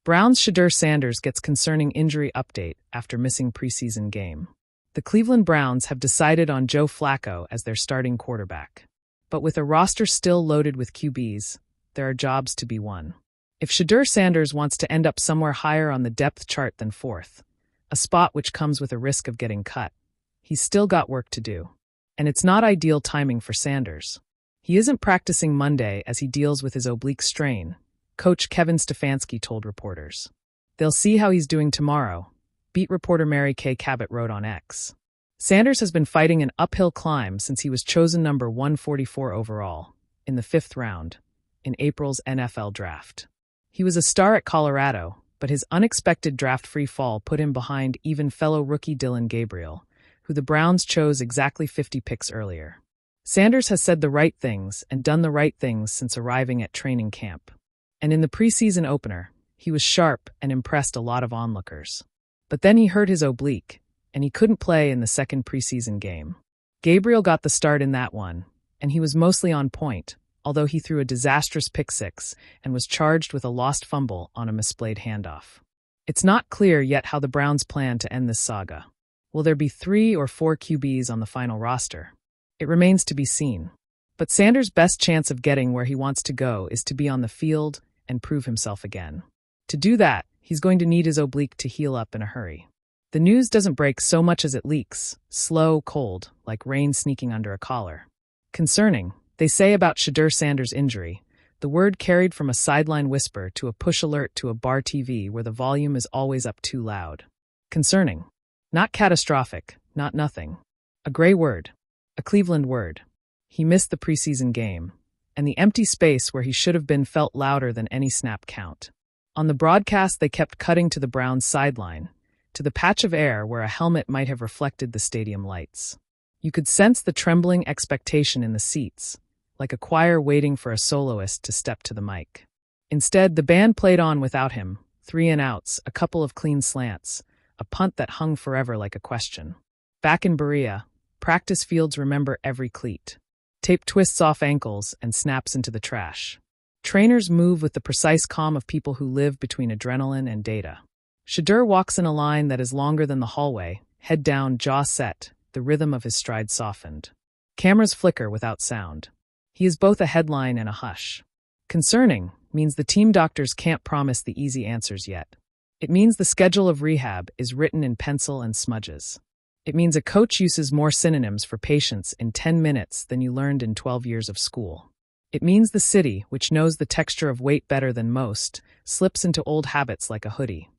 Browns' Shedeur Sanders gets concerning injury update after missing preseason game. The Cleveland Browns have decided on Joe Flacco as their starting quarterback. But with a roster still loaded with QBs, there are jobs to be won. If Shedeur Sanders wants to end up somewhere higher on the depth chart than fourth, a spot which comes with a risk of getting cut, he's still got work to do. And it's not ideal timing for Sanders. He isn't practicing Monday as he deals with his oblique strain, Coach Kevin Stefanski told reporters. They'll see how he's doing tomorrow, beat reporter Mary Kay Cabot wrote on X. Sanders has been fighting an uphill climb since he was chosen number 144 overall, in the 5th round, in April's NFL draft. He was a star at Colorado, but his unexpected draft-free fall put him behind even fellow rookie Dillon Gabriel, who the Browns chose exactly 50 picks earlier. Sanders has said the right things and done the right things since arriving at training camp. And in the preseason opener, he was sharp and impressed a lot of onlookers. But then he hurt his oblique, and he couldn't play in the second preseason game. Gabriel got the start in that one, and he was mostly on point, although he threw a disastrous pick-six and was charged with a lost fumble on a misplayed handoff. It's not clear yet how the Browns plan to end this saga. Will there be 3 or 4 QBs on the final roster? It remains to be seen. But Sanders' best chance of getting where he wants to go is to be on the field and prove himself again. To do that, he's going to need his oblique to heal up in a hurry. The news doesn't break so much as it leaks, slow, cold, like rain sneaking under a collar. Concerning, they say about Shedeur Sanders' injury, the word carried from a sideline whisper to a push alert to a bar TV where the volume is always up too loud. Concerning. Not catastrophic, not nothing. A gray word. A Cleveland word. He missed the preseason game, and the empty space where he should have been felt louder than any snap count. On the broadcast, they kept cutting to the Browns' sideline, to the patch of air where a helmet might have reflected the stadium lights. You could sense the trembling expectation in the seats, like a choir waiting for a soloist to step to the mic. Instead, the band played on without him, 3 and outs, a couple of clean slants, a punt that hung forever like a question. Back in Berea, practice fields remember every cleat. Tape twists off ankles and snaps into the trash. Trainers move with the precise calm of people who live between adrenaline and data. Shedeur walks in a line that is longer than the hallway, head down, jaw set, the rhythm of his stride softened. Cameras flicker without sound. He is both a headline and a hush. Concerning means the team doctors can't promise the easy answers yet. It means the schedule of rehab is written in pencil and smudges. It means a coach uses more synonyms for patience in 10 minutes than you learned in 12 years of school. It means the city, which knows the texture of weight better than most, slips into old habits like a hoodie.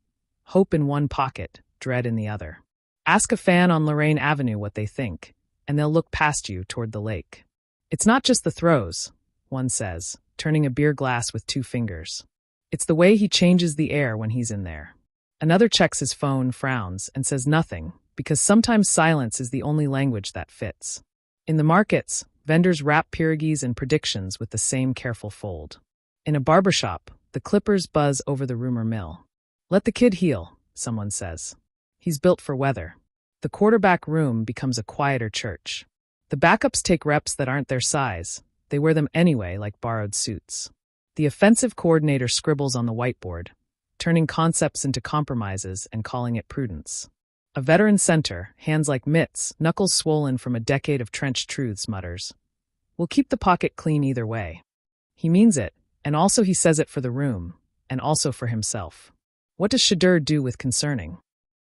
Hope in one pocket, dread in the other. Ask a fan on Lorraine Avenue what they think, and they'll look past you toward the lake. It's not just the throws, one says, turning a beer glass with 2 fingers. It's the way he changes the air when he's in there. Another checks his phone, frowns, and says nothing, because sometimes silence is the only language that fits. In the markets, vendors wrap pierogies and predictions with the same careful fold. In a barbershop, the clippers buzz over the rumor mill. Let the kid heal, someone says. He's built for weather. The quarterback room becomes a quieter church. The backups take reps that aren't their size. They wear them anyway like borrowed suits. The offensive coordinator scribbles on the whiteboard, turning concepts into compromises and calling it prudence. A veteran center, hands like mitts, knuckles swollen from a decade of trenched truths, mutters, "We'll keep the pocket clean either way." He means it, and also he says it for the room, and also for himself. What does Shedeur do with concerning?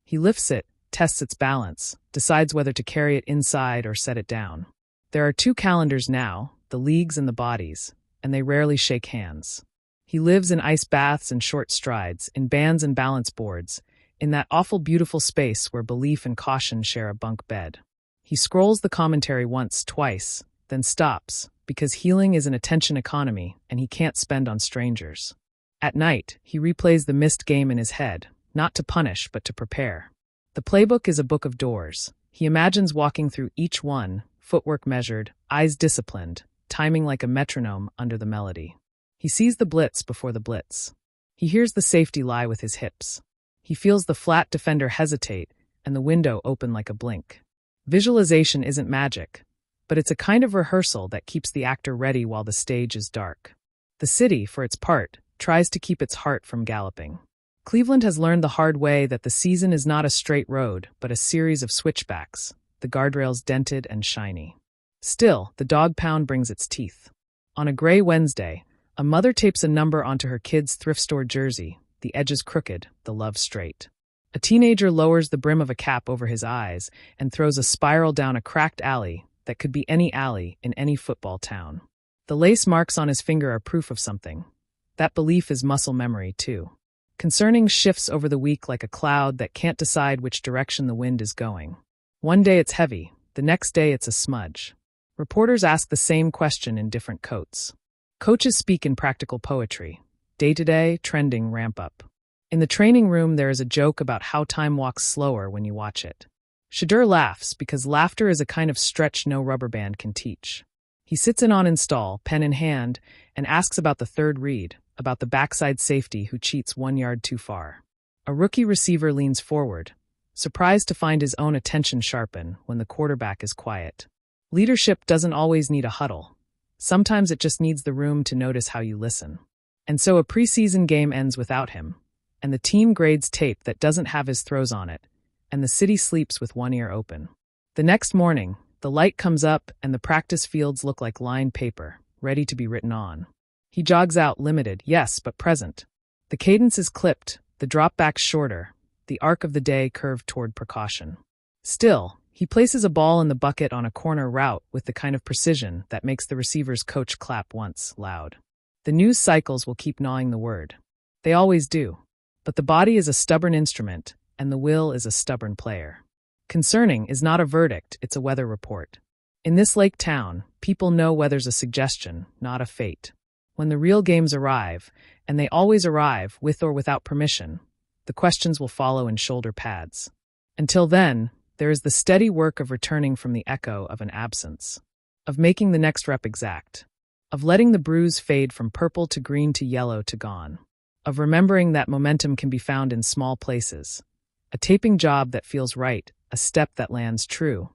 He lifts it, tests its balance, decides whether to carry it inside or set it down. There are 2 calendars now, the league's and the body's, and they rarely shake hands. He lives in ice baths and short strides, in bands and balance boards, in that awful beautiful space where belief and caution share a bunk bed. He scrolls the commentary once, twice, then stops, because healing is an attention economy and he can't spend on strangers. At night, he replays the missed game in his head, not to punish but to prepare. The playbook is a book of doors. He imagines walking through each one, footwork measured, eyes disciplined, timing like a metronome under the melody. He sees the blitz before the blitz. He hears the safety lie with his hips. He feels the flat defender hesitate and the window open like a blink. Visualization isn't magic, but it's a kind of rehearsal that keeps the actor ready while the stage is dark. The city, for its part, tries to keep its heart from galloping. Cleveland has learned the hard way that the season is not a straight road, but a series of switchbacks, the guardrails dented and shiny. Still, the dog pound brings its teeth. On a gray Wednesday, a mother tapes a number onto her kid's thrift store jersey, the edges crooked, the love straight. A teenager lowers the brim of a cap over his eyes and throws a spiral down a cracked alley that could be any alley in any football town. The lace marks on his finger are proof of something. That belief is muscle memory, too. Concerning shifts over the week like a cloud that can't decide which direction the wind is going. One day it's heavy, the next day it's a smudge. Reporters ask the same question in different coats. Coaches speak in practical poetry. Day-to-day, trending, ramp up. In the training room, there is a joke about how time walks slower when you watch it. Shedeur laughs because laughter is a kind of stretch no rubber band can teach. He sits in on install, pen in hand, and asks about the third read, about the backside safety who cheats 1 yard too far. A rookie receiver leans forward, surprised to find his own attention sharpen when the quarterback is quiet. Leadership doesn't always need a huddle. Sometimes it just needs the room to notice how you listen. And so a preseason game ends without him, and the team grades tape that doesn't have his throws on it, and the city sleeps with one ear open. The next morning, the light comes up and the practice fields look like lined paper, ready to be written on. He jogs out limited, yes, but present. The cadence is clipped, the drop back shorter, the arc of the day curved toward precaution. Still, he places a ball in the bucket on a corner route with the kind of precision that makes the receiver's coach clap once, loud. The news cycles will keep gnawing the word. They always do. But the body is a stubborn instrument, and the will is a stubborn player. Concerning is not a verdict, it's a weather report. In this lake town, people know weather's a suggestion, not a fate. When the real games arrive, and they always arrive with or without permission, the questions will follow in shoulder pads. Until then, there is the steady work of returning from the echo of an absence, of making the next rep exact, of letting the bruise fade from purple to green to yellow to gone, of remembering that momentum can be found in small places, a taping job that feels right, a step that lands true,